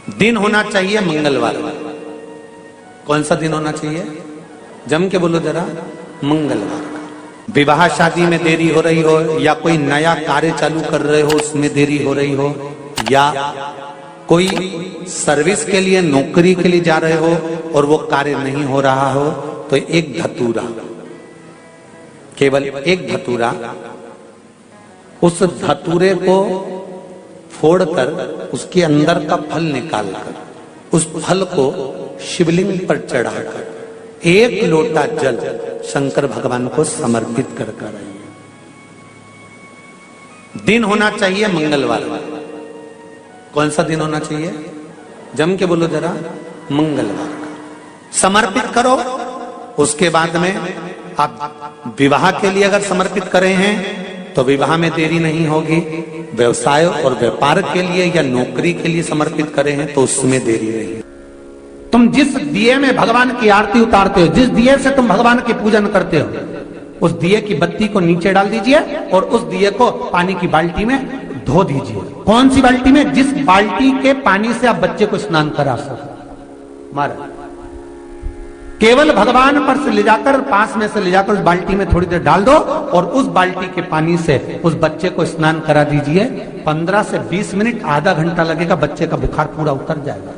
दिन होना चाहिए मंगलवार। कौन सा दिन होना चाहिए? जम के बोलो जरा, मंगलवार का। विवाह शादी में देरी हो रही हो, या कोई नया कार्य चालू कर रहे हो उसमें देरी हो रही हो, या कोई सर्विस के लिए नौकरी के लिए जा रहे हो और वो कार्य नहीं हो रहा हो, तो एक धतूरा, केवल एक धतूरा, उस धतूरे को फोड़कर उसके अंदर का फल निकालकर उस फल को शिवलिंग पर चढ़ाकर एक लोटा जल शंकर भगवान को समर्पित कर आइए। दिन होना चाहिए मंगलवार। कौन सा दिन होना चाहिए? जम के बोलो जरा, मंगलवार का समर्पित करो। उसके बाद में आप विवाह के लिए अगर समर्पित करे हैं तो विवाह में देरी नहीं होगी। व्यवसाय और व्यापार के लिए या नौकरी के लिए समर्पित करे हैं तो उसमें देरी नहीं। तुम जिस दिए में भगवान की आरती उतारते हो, जिस दिए से तुम भगवान की पूजन करते हो, उस दिए की बत्ती को नीचे डाल दीजिए और उस दिए को पानी की बाल्टी में धो दीजिए। कौन सी बाल्टी में? जिस बाल्टी के पानी से आप बच्चे को स्नान करा सको। महाराज केवल भगवान पर से ले जाकर, पास में से ले जाकर उस बाल्टी में थोड़ी देर डाल दो और उस बाल्टी के पानी से उस बच्चे को स्नान करा दीजिए। 15 से 20 मिनट, आधा घंटा लगेगा, बच्चे का बुखार पूरा उतर जाएगा।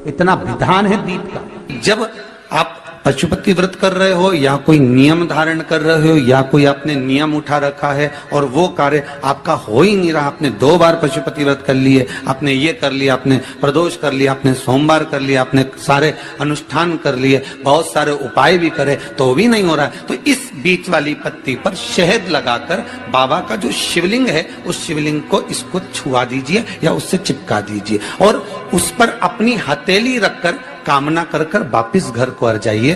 इतना विधान है दीप का। जब आप पशुपति व्रत कर रहे हो या कोई नियम धारण कर रहे हो या कोई आपने नियम उठा रखा है और वो कार्य आपका हो ही नहीं रहा, आपने 2 बार पशुपति व्रत कर लिए, आपने ये कर लिया, आपने प्रदोष कर लिया, आपने सोमवार कर लिया, आपने सारे अनुष्ठान कर लिए, बहुत सारे उपाय भी करे तो भी नहीं हो रहा है, तो इस बीच वाली पत्ती पर शहद लगाकर बाबा का जो शिवलिंग है उस शिवलिंग को इसको छुआ दीजिए या उससे चिपका दीजिए और उस पर अपनी हथेली रखकर कामना कर कर वापिस घर को आ जाइए।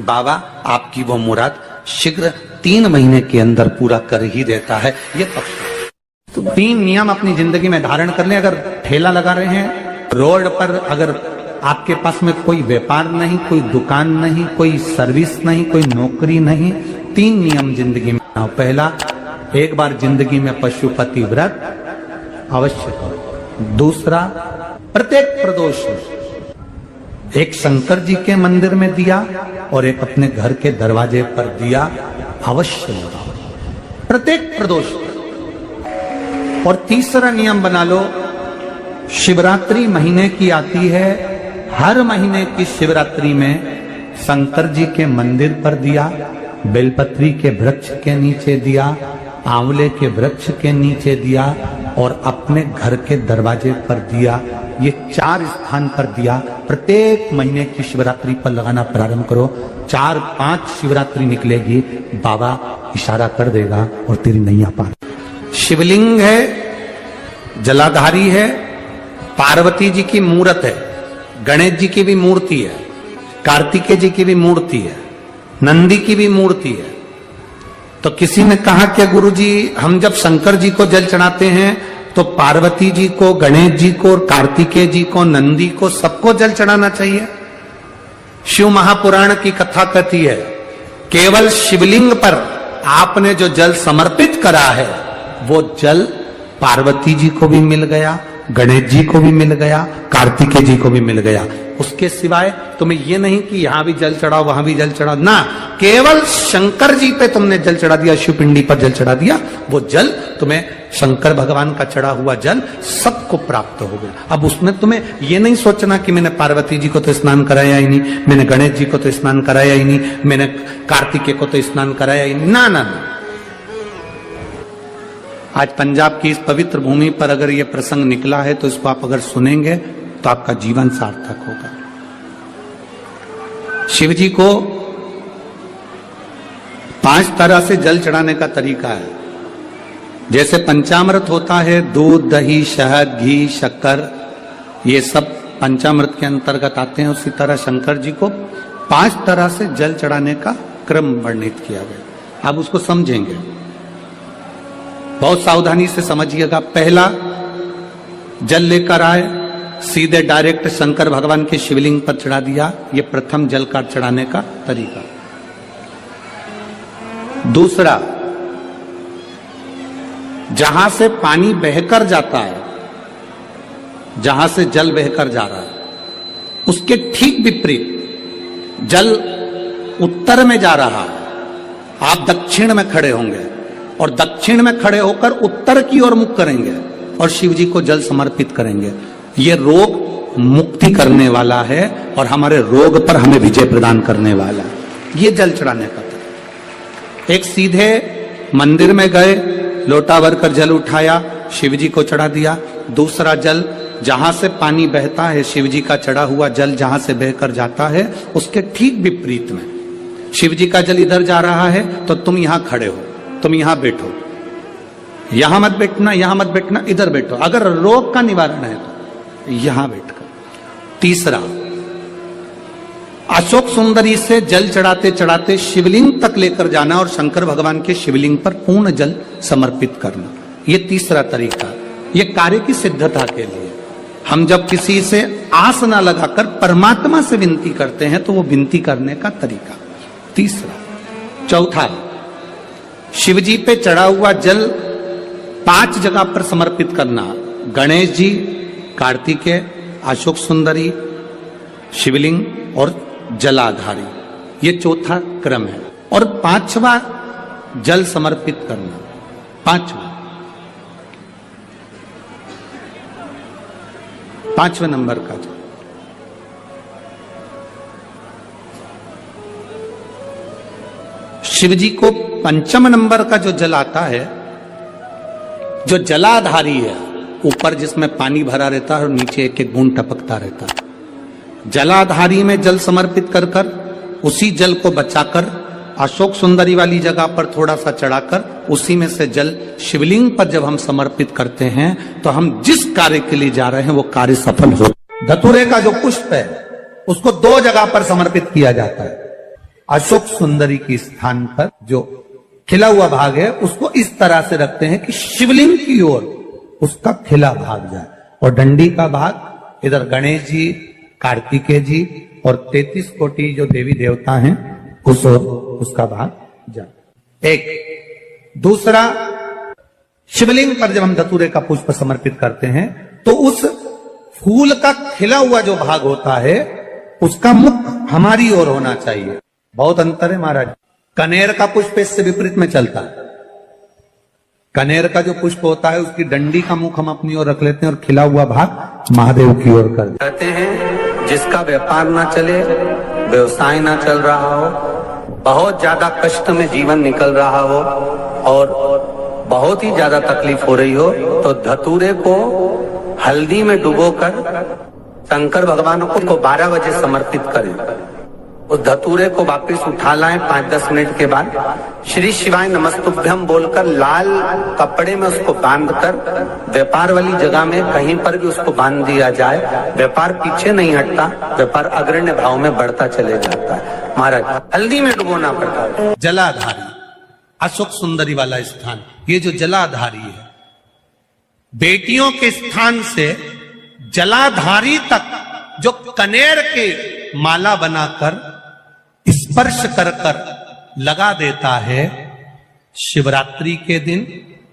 बाबा आपकी वो मुराद शीघ्र 3 महीने के अंदर पूरा कर ही देता है। ये पक्का। तो 3 नियम अपनी जिंदगी में धारण कर लें। अगर ठेला लगा रहे हैं रोड पर, अगर आपके पास में कोई व्यापार नहीं, कोई दुकान नहीं, कोई सर्विस नहीं, कोई नौकरी नहीं, 3 नियम जिंदगी में। पहला, एक बार जिंदगी में पशुपति व्रत अवश्य करो। दूसरा, प्रत्येक प्रदोष एक शंकर जी के मंदिर में दिया और एक अपने घर के दरवाजे पर दिया अवश्य लगाओ, प्रत्येक प्रदोष। और तीसरा नियम बना लो, शिवरात्रि महीने की आती है, हर महीने की शिवरात्रि में शंकर जी के मंदिर पर दिया, बेलपत्री के वृक्ष के नीचे दिया, आंवले के वृक्ष के नीचे दिया और अपने घर के दरवाजे पर दिया। ये 4 स्थान पर दिया। प्रत्येक महीने की शिवरात्रि पर लगाना प्रारंभ करो। 4-5 शिवरात्रि निकलेगी, बाबा इशारा कर देगा और तेरी नैया पार। शिवलिंग है, जलाधारी है, पार्वती जी की मूर्त है, गणेश जी की भी मूर्ति है, कार्तिकेय जी की भी मूर्ति है, नंदी की भी मूर्ति है। तो किसी ने कहा कि गुरुजी हम जब शंकर जी को जल चढ़ाते हैं तो पार्वती जी को, गणेश जी को, कार्तिकेय जी को, नंदी को, सबको जल चढ़ाना चाहिए। शिव महापुराण की कथा कहती है केवल शिवलिंग पर आपने जो जल समर्पित करा है वो जल पार्वती जी को भी मिल गया, गणेश जी को भी मिल गया, कार्तिकेय जी को भी मिल गया। उसके सिवाय तुम्हें ये नहीं कि यहां भी जल चढ़ाओ वहां भी जल चढ़ाओ, ना, केवल शंकर जी पे तुमने जल चढ़ा दिया, शिव पिंडी पर जल चढ़ा दिया, वो जल तुम्हें शंकर भगवान का चढ़ा हुआ जल सबको प्राप्त हो गया। अब उसमें तुम्हें ये नहीं सोचना कि मैंने पार्वती जी को तो स्नान कराया ही नहीं, मैंने गणेश जी को तो स्नान कराया ही नहीं, मैंने कार्तिकेय को तो स्नान कराया ही नहीं, ना ना ना। आज पंजाब की इस पवित्र भूमि पर अगर ये प्रसंग निकला है तो इसको आप अगर सुनेंगे तो आपका जीवन सार्थक होगा। शिव जी को 5 तरह से जल चढ़ाने का तरीका है। जैसे पंचामृत होता है, दूध, दही, शहद, घी, शक्कर, ये सब पंचामृत के अंतर्गत आते हैं। उसी तरह शंकर जी को 5 तरह से जल चढ़ाने का क्रम वर्णित किया गया। अब उसको समझेंगे, बहुत सावधानी से समझिएगा। पहला, जल लेकर आए, सीधे डायरेक्ट शंकर भगवान के शिवलिंग पर चढ़ा दिया, ये प्रथम जल का चढ़ाने का तरीका। दूसरा, जहां से पानी बहकर जाता है जहां से जल बहकर जा रहा है, उसके ठीक विपरीत जल उत्तर में जा रहा है, आप दक्षिण में खड़े होंगे और दक्षिण में खड़े होकर उत्तर की ओर मुख करेंगे और शिव जी को जल समर्पित करेंगे। ये रोग मुक्ति करने वाला है और हमारे रोग पर हमें विजय प्रदान करने वाला है। ये जल चढ़ाने का तरीका। एक सीधे मंदिर में गए, लोटा भरकर जल उठाया, शिव जी को चढ़ा दिया। दूसरा जल जहां से पानी बहता है, शिव जी का चढ़ा हुआ जल जहां से बहकर जाता है, उसके ठीक विपरीत में शिव जी का जल इधर जा रहा है तो तुम यहां खड़े हो, तुम यहां बैठो, यहां मत बैठना, यहां मत बैठना, इधर बैठो। अगर रोग का निवारण है तो यहां बैठकर। तीसरा, अशोक सुंदरी से जल चढ़ाते चढ़ाते शिवलिंग तक लेकर जाना और शंकर भगवान के शिवलिंग पर पूर्ण जल समर्पित करना। यह तीसरा तरीका, यह कार्य की सिद्धता के लिए। हम जब किसी से आस ना लगाकर परमात्मा से विनती करते हैं तो वो विनती करने का तरीका तीसरा। चौथा, शिव जी पे चढ़ा हुआ जल 5 जगह पर समर्पित करना। गणेश जी, कार्तिकेय, अशोक सुंदरी, शिवलिंग और जलाधारी, ये चौथा क्रम है। और 5वां जल समर्पित करना। 5वें नंबर का जल। शिव जी को 5 नंबर का जो जल आता है, जो जलाधारी है, ऊपर जिसमें पानी भरा रहता है और नीचे एक एक बूंद टपकता रहता है, जलाधारी में जल समर्पित कर कर उसी जल को बचाकर अशोक सुंदरी वाली जगह पर थोड़ा सा चढ़ाकर उसी में से जल शिवलिंग पर जब हम समर्पित करते हैं तो हम जिस कार्य के लिए जा रहे हैं वो कार्य सफल हो। धतूरे का जो पुष्प है उसको 2 जगह पर समर्पित किया जाता है। अशोक सुंदरी के स्थान पर जो खिला हुआ भाग है उसको इस तरह से रखते हैं कि शिवलिंग की ओर उसका खिला भाग जाए और डंडी का भाग इधर गणेश जी, कार्तिकेय जी और 33 कोटि जो देवी देवता हैं उस ओर उसका भाग जाए। एक दूसरा, शिवलिंग पर जब हम धतूरे का पुष्प समर्पित करते हैं तो उस फूल का खिला हुआ जो भाग होता है उसका मुख हमारी ओर होना चाहिए। बहुत अंतर है महाराज। कनेर का पुष्प इससे विपरीत में चलता है। कनेर का जो पुष्प होता है उसकी डंडी का मुख हम अपनी ओर रख लेते हैं और खिला हुआ भाग महादेव की ओर कर देते हैं। कहते हैं जिसका व्यापार ना चले, व्यवसाय ना चल रहा हो, बहुत ज्यादा कष्ट में जीवन निकल रहा हो और बहुत ही ज्यादा तकलीफ हो रही हो तो धतूरे को हल्दी में डुबोकर शंकर भगवान को 12 बजे समर्पित करें। उस धतूरे को वापस उठा लाएं 5-10 मिनट के बाद, श्री शिवाय नमस्तुभ्यम बोलकर लाल कपड़े में उसको बांधकर व्यापार वाली जगह में कहीं पर भी उसको बांध दिया जाए। व्यापार पीछे नहीं हटता, व्यापार अग्रण्य भाव में बढ़ता चले जाता है। महाराज, हल्दी में डुबोना पड़ता है। जलाधारी, अशोक सुंदरी वाला स्थान, ये जो जलाधारी है, बेटियों के स्थान से जलाधारी तक जो कनेर के माला बनाकर स्पर्श कर कर लगा देता है, शिवरात्रि के दिन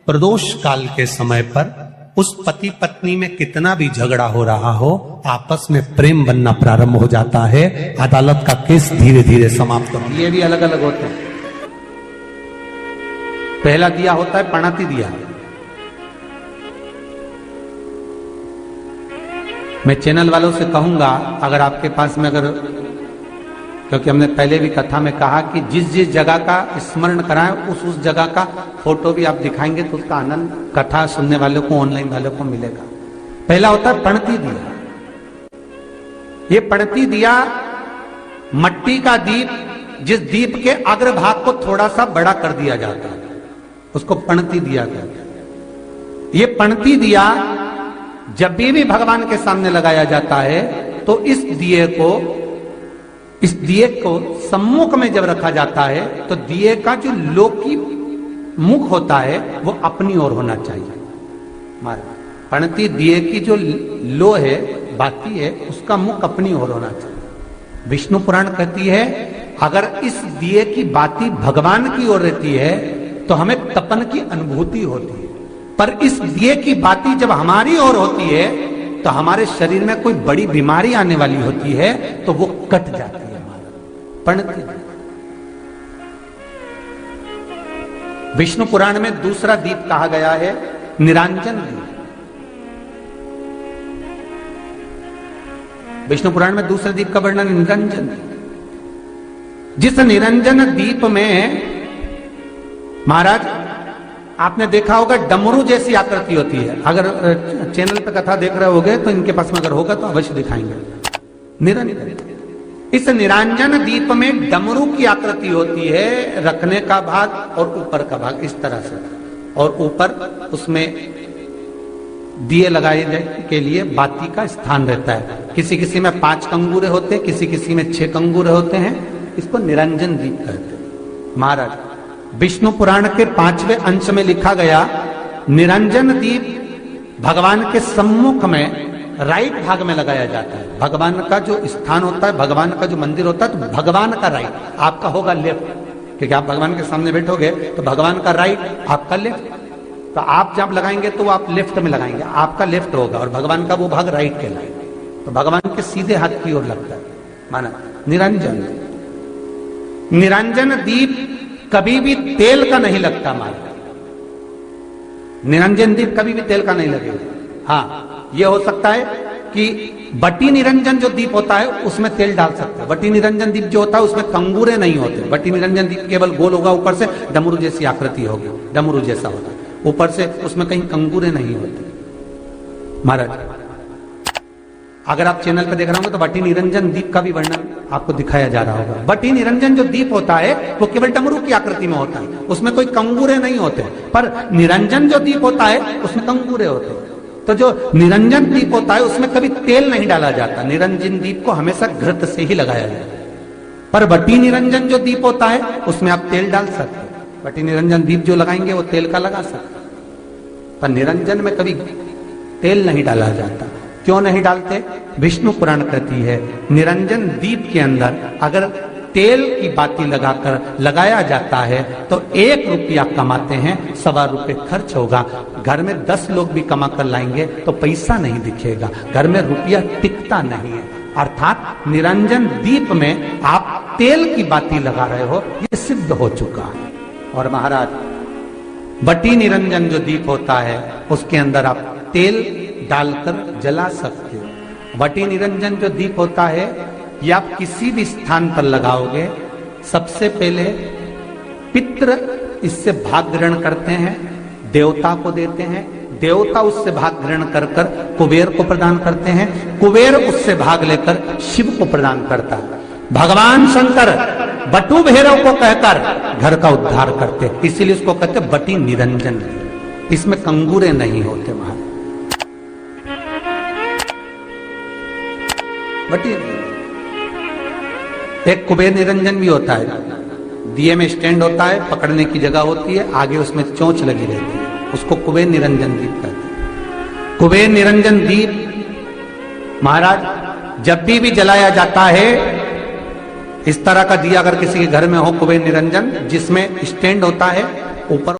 प्रदोष काल के समय पर उस पति पत्नी में कितना भी झगड़ा हो रहा हो, आपस में प्रेम बनना प्रारंभ हो जाता है। अदालत का केस धीरे धीरे समाप्त हो। ये भी अलग अलग होते हैं। पहला दिया होता है पणाती दिया। मैं चैनल वालों से कहूंगा, अगर आपके पास में क्योंकि हमने पहले भी कथा में कहा कि जिस जिस जगह का स्मरण कराएं उस जगह का फोटो भी आप दिखाएंगे तो उसका आनंद कथा सुनने वालों को, ऑनलाइन वालों को मिलेगा। पहला होता है पणती दिया। ये पणती दिया मट्टी का दीप, जिस दीप के अग्रभाग को थोड़ा सा बड़ा कर दिया जाता है, उसको पणती दिया कहते हैं। ये पणती दिया जब भी भगवान के सामने लगाया जाता है तो इस दिए को सम्मुख में जब रखा जाता है तो दिए का जो लौकी मुख होता है वो अपनी ओर होना चाहिए। पणती दिए की जो लो है, बाती है, उसका मुख अपनी ओर होना चाहिए। विष्णु पुराण कहती है अगर इस दिए की बाती भगवान की ओर रहती है तो हमें तपन की अनुभूति होती है, पर इस दिए की बाती जब हमारी ओर होती है तो हमारे शरीर में कोई बड़ी बीमारी आने वाली होती है तो वो कट जाती है, हमारा पणती है। विष्णु पुराण में दूसरा दीप कहा गया है निरांजन दीप। विष्णु पुराण में दूसरे दीप का वर्णन निरंजन दीप। जिस निरंजन दीप में महाराज आपने देखा होगा डमरू जैसी आकृति होती है। अगर चैनल पे कथा देख रहे होगे तो इनके पास में अगर होगा तो अवश्य दिखाएंगे। निरंजन, इस निरंजन दीप में डमरू की आकृति होती है, रखने का भाग और ऊपर का भाग इस तरह से, और ऊपर उसमें दिए लगाए के लिए बाती का स्थान रहता है। किसी किसी में 5 कंगूरे होते हैं, किसी किसी में 6 कंगूरे होते हैं। इसको निरंजन दीप कहते हैं। महाराज विष्णु पुराण के 5वें अंश में लिखा गया निरंजन दीप भगवान के सम्मुख में राइट भाग में लगाया जाता है। भगवान का जो स्थान होता है, भगवान का जो मंदिर होता है, तो भगवान का राइट, आपका होगा लेफ्ट, क्योंकि आप भगवान के सामने बैठोगे तो भगवान का राइट, आपका लेफ्ट। तो आप जब लगाएंगे तो आप लेफ्ट में लगाएंगे, आपका लेफ्ट होगा और भगवान का वो भाग राइट कहलाएगा। तो भगवान के सीधे हाथ की ओर लगता है। माना निरंजन, निरंजन दीप कभी भी तेल का नहीं लगता। माना निरंजन दीप कभी भी तेल का नहीं लगेगा। हाँ, यह हो सकता है कि बटी निरंजन जो दीप होता है उसमें तेल डाल सकते हैं। बटी निरंजन दीप जो होता है उसमें कंगूरे नहीं होते। बटी निरंजन दीप केवल गोल होगा, ऊपर से डमरू जैसी आकृति होगी, डमरू जैसा होता है, ऊपर से उसमें कहीं कंगूरे नहीं होते। महाराज अगर आप चैनल पे देख रहे होंगे तो बटी निरंजन दीप का भी वर्णन आपको दिखाया जा रहा होगा। बटी निरंजन जो दीप होता है वो केवल डमरू की आकृति में होता है, उसमें कोई कंगूरे नहीं होते। पर निरंजन जो दीप होता है उसमें कंगूरे होते हैं। तो जो निरंजन दीप होता है उसमें कभी तेल नहीं डाला जाता। निरंजन दीप को हमेशा घृत से ही लगाया जाता है। पर बटी निरंजन जो दीप होता है उसमें आप तेल डाल सकते हैं। बटी निरंजन दीप जो लगाएंगे वो तेल का लगा सकते हैं, पर निरंजन में कभी तेल नहीं डाला जाता। क्यों नहीं डालते? विष्णु पुराण कहती है निरंजन दीप के अंदर अगर तेल की बाती लगाकर लगाया जाता है तो 1 रुपया कमाते हैं, 1.25 रुपये खर्च होगा। घर में 10 लोग भी कमा कर लाएंगे तो पैसा नहीं दिखेगा, घर में रुपया टिकता नहीं है। अर्थात निरंजन दीप में आप तेल की बाती लगा रहे हो, ये सिद्ध हो चुका है। और महाराज बटी निरंजन जो दीप होता है उसके अंदर आप तेल डालकर जला सकते हो। बटी निरंजन जो दीप होता है ये आप किसी भी स्थान पर लगाओगे, सबसे पहले पितृ इससे भाग ग्रहण करते हैं, देवता को देते हैं, देवता उससे भाग ग्रहण कर कर कुबेर को प्रदान करते हैं, कुबेर उससे भाग लेकर शिव को प्रदान करता है। भगवान शंकर बटु भैरव को कहकर घर का उद्धार करते हैं, इसीलिए उसको कहते बटी निरंजन। इसमें कंगूरे नहीं होते। महाराज बटी एक कुबेर निरंजन भी होता है, दिए में स्टैंड होता है, पकड़ने की जगह होती है, आगे उसमें चोंच लगी रहती है, उसको कुबेर निरंजन दीप कहते हैं। कुबेर निरंजन दीप महाराज जब भी जलाया जाता है, इस तरह का दिया अगर किसी के घर में हो कुबेर निरंजन जिसमें स्टैंड होता है, ऊपर